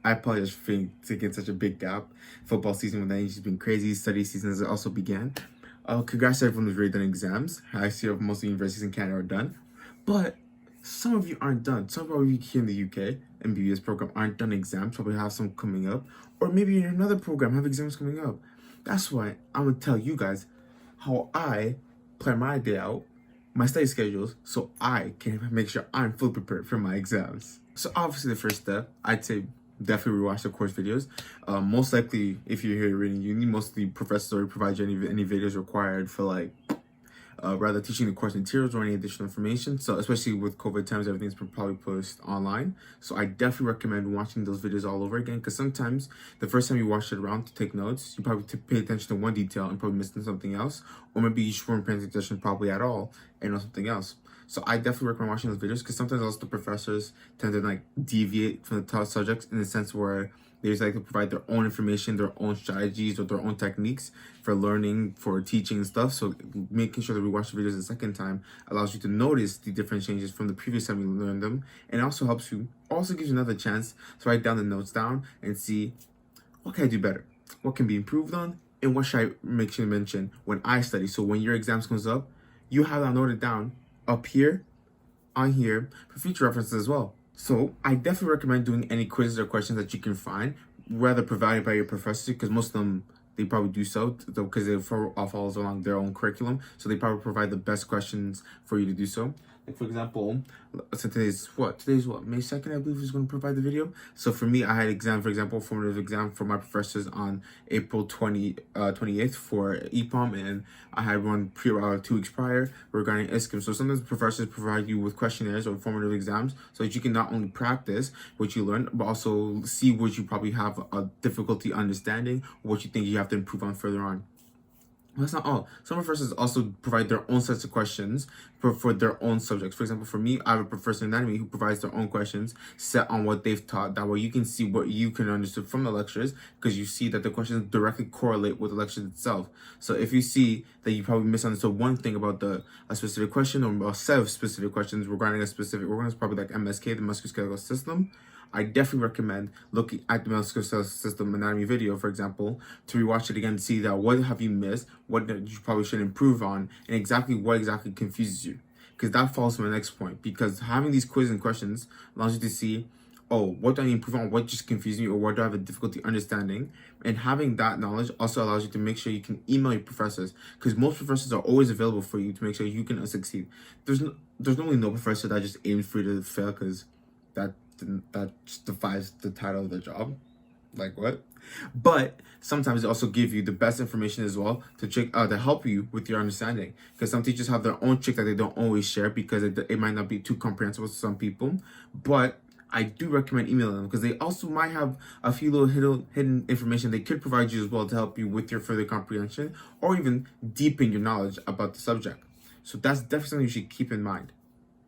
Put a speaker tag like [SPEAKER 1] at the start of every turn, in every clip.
[SPEAKER 1] I apologize for taking such a big gap. Football season with the NH's been crazy. Study season has also began. Congrats to everyone who's already done exams. I see most universities in Canada are done. But some of you aren't done. Some of you here in the UK, MBBS program, aren't done exams. Probably have some coming up. Or maybe in another program have exams coming up. That's why I'm going to tell you guys how I plan my day out, my study schedules, so I can make sure I'm fully prepared for my exams. So obviously the first step, I'd say definitely rewatch the course videos. Most likely, if you're here in uni, most of the professors already provide you any videos required for like rather teaching the course materials or any additional information. So especially with COVID times, everything's probably posted online. So I definitely recommend watching those videos all over again, because sometimes the first time you watch it around to take notes, you probably pay attention to one detail and probably missing something else, or maybe you weren't paying attention probably at all and know something else. So I definitely recommend watching those videos, because sometimes also the professors tend to like deviate from the taught subjects in the sense where they just like to provide their own information, their own strategies, or their own techniques for learning, for teaching and stuff. So making sure that we watch the videos the second time allows you to notice the different changes from the previous time you learned them, and also helps you, also gives you another chance to write down the notes down and see what can I do better, what can be improved on, and what should I make sure to mention when I study. So when your exams comes up, you have that noted down up here, on here, for future references as well. So I definitely recommend doing any quizzes or questions that you can find, whether provided by your professor, because most of them, they probably do so because they follows along their own curriculum. So they probably provide the best questions for you to do so. Like for example, so today's what? May 2nd, I believe, is going to provide the video. So for me, I had exam, for example, formative exam for my professors on April 28th for EPOM, and I had one 2 weeks prior regarding ISCM. So sometimes professors provide you with questionnaires or formative exams so that you can not only practice what you learned, but also see what you probably have a difficulty understanding, or what you think you have to improve on further on. That's not all. Some professors also provide their own sets of questions for their own subjects. For example, for me, I have a professor in anatomy who provides their own questions set on what they've taught. That way you can see what you can understand from the lectures, because you see that the questions directly correlate with the lecture itself. So if you see that you probably misunderstood one thing about a specific question, or a set of specific questions regarding a specific organ, probably like MSK, the musculoskeletal system, I definitely recommend looking at the musculoskeletal system anatomy video, for example, to rewatch it again to see that what have you missed, what you probably should improve on, and exactly what exactly confuses you. Because that falls to my next point. Because having these quizzes and questions allows you to see, oh, what do I improve on, what just confused me, or what do I have a difficulty understanding? And having that knowledge also allows you to make sure you can email your professors, because most professors are always available for you to make sure you can succeed. There's normally no professor that just aims for you to fail, because that just defies the title of the job. Like what? But sometimes they also give you the best information as well to check to help you with your understanding, because some teachers have their own tricks that they don't always share, because it might not be too comprehensible to some people. But I do recommend emailing them, because they also might have a few little hidden information they could provide you as well to help you with your further comprehension, or even deepen your knowledge about the subject. So that's definitely something you should keep in mind.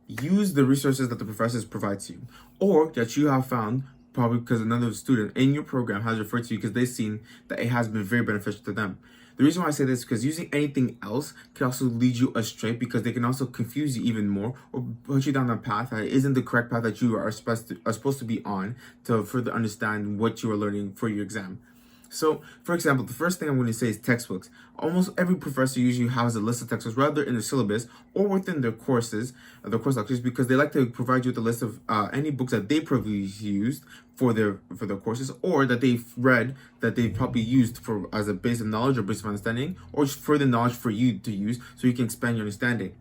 [SPEAKER 1] Use the resources that the professors provide to you, or that you have found probably because another student in your program has referred to you because they've seen that it has been very beneficial to them. The reason why I say this is because using anything else can also lead you astray, because they can also confuse you even more, or put you down a path that isn't the correct path that you are supposed to be on to further understand what you are learning for your exam. So, for example, the first thing I'm going to say is textbooks. Almost every professor usually has a list of textbooks, rather in their syllabus or within their courses, their course lectures, because they like to provide you with a list of any books that they probably used for their courses, or that they've read, that they've probably used for as a base of knowledge or base of understanding, or just further knowledge for you to use so you can expand your understanding.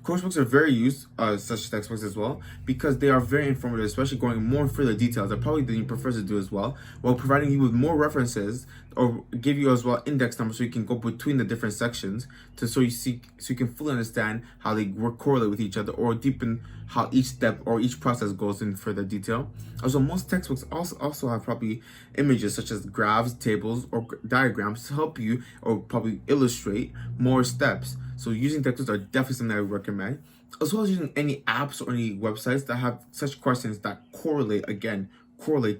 [SPEAKER 1] Course books are very used, such textbooks as well, because they are very informative, especially going more further details that probably the professors do as well, while providing you with more references, or give you as well index numbers so you can go between the different sections so you can fully understand how they correlate with each other, or deepen how each step or each process goes in further detail. Also, most textbooks also have probably images such as graphs, tables, or diagrams to help you or probably illustrate more steps. So using textbooks are definitely something I would recommend, as well as using any apps or any websites that have such questions that correlate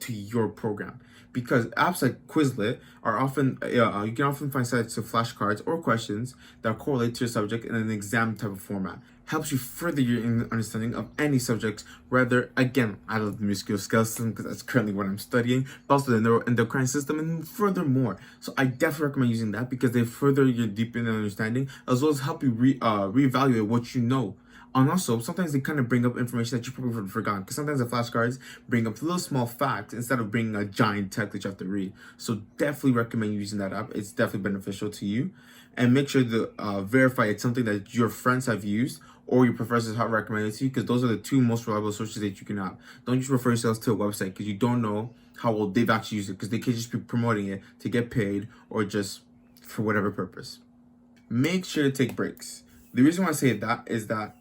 [SPEAKER 1] to your program. because apps like Quizlet are often you can often find sites of flashcards or questions that correlate to your subject in an exam type of format. Helps you further your understanding of any subject. Rather, again, I love the musculoskeletal system because that's currently what I'm studying, but also the neuroendocrine system and furthermore. So I definitely recommend using that because they further your deep in understanding as well as help you reevaluate what you know. And also, sometimes they kind of bring up information that you probably would have forgotten. Because sometimes the flashcards bring up little small facts instead of bringing a giant text that you have to read. So definitely recommend using that app. It's definitely beneficial to you. And make sure to verify it's something that your friends have used or your professors have recommended to you. Because those are the two most reliable sources that you can have. Don't just refer yourselves to a website because you don't know how well they've actually used it. Because they could just be promoting it to get paid or just for whatever purpose. Make sure to take breaks. The reason why I say that is that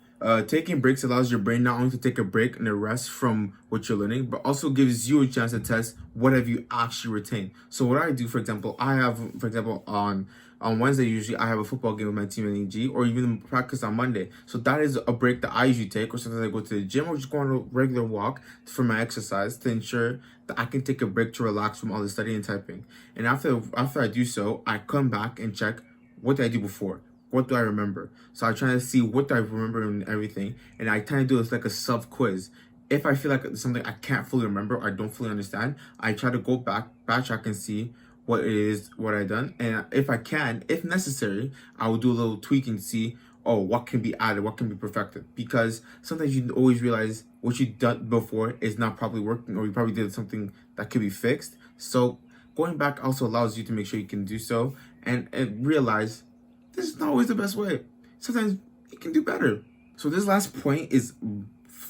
[SPEAKER 1] taking breaks allows your brain not only to take a break and a rest from what you're learning, but also gives you a chance to test what have you actually retained. So what I do, for example, on Wednesday usually I have a football game with my team in EG, or even practice on Monday. So that is a break that I usually take, or sometimes I go to the gym or just go on a regular walk for my exercise to ensure that I can take a break to relax from all the studying and typing. And after I do so, I come back and check what did I do before. What do I remember? So I try to see what do I remember and everything, and I try to do it like a self-quiz. If I feel like it's something I can't fully remember or I don't fully understand, I try to go backtrack and see what it is, what I done, and if I can, if necessary, I will do a little tweaking to see, oh, what can be added, what can be perfected. Because sometimes you always realize what you've done before is not properly working, or you probably did something that could be fixed. So going back also allows you to make sure you can do so and realize this is not always the best way. Sometimes you can do better. So this last point is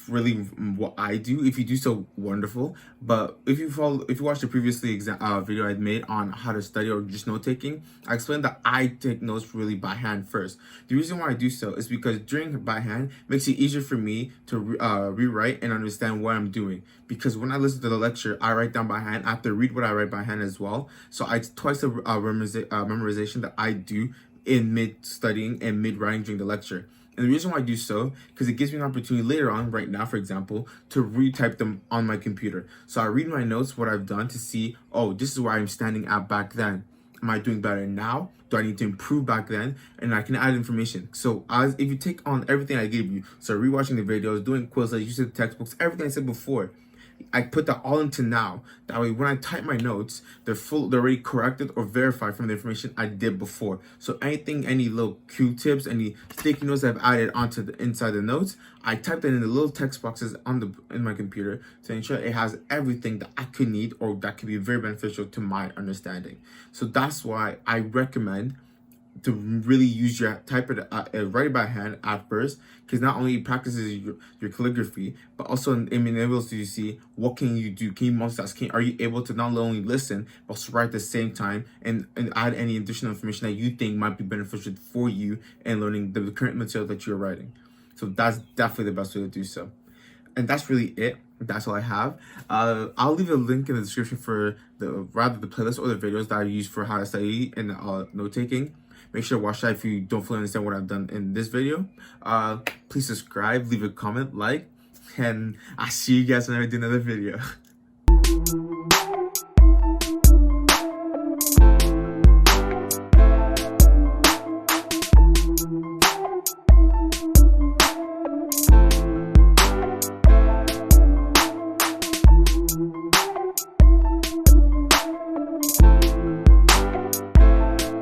[SPEAKER 1] really what I do. If you do so, wonderful. But if you watch the previously video I made on how to study or just note taking, I explained that I take notes really by hand first. The reason why I do so is because during by hand makes it easier for me to rewrite and understand what I'm doing. Because when I listen to the lecture, I write down by hand. I have to read what I write by hand as well. So it's twice the memorization that I do in mid studying and mid writing during the lecture. And the reason why I do so, because it gives me an opportunity later on, right now, for example, to retype them on my computer. So I read my notes, what I've done to see, oh, this is where I'm standing at back then. Am I doing better now? Do I need to improve back then? And I can add information. So if you take on everything I gave you, so rewatching the videos, doing quizzes, using the textbooks, everything I said before, I put that all into now. That way, when I type my notes, they're already corrected or verified from the information I did before. So any little Q-tips, any sticky notes I've added onto the inside the notes, I type that in the little text boxes in my computer to ensure it has everything that I could need or that could be very beneficial to my understanding. So that's why I recommend to really use write it by hand at first, because not only it practices your calligraphy, but also it enables you to see what can you do. Can you multitask? Are you able to not only listen but also write at the same time and add any additional information that you think might be beneficial for you in learning the current material that you're writing? So that's definitely the best way to do so. And that's really it. That's all I have. I'll leave a link in the description for the playlist or the videos that I use for how to study and note taking. Make sure to watch that if you don't fully understand what I've done in this video. Please subscribe, leave a comment, like, and I'll see you guys when I do another video.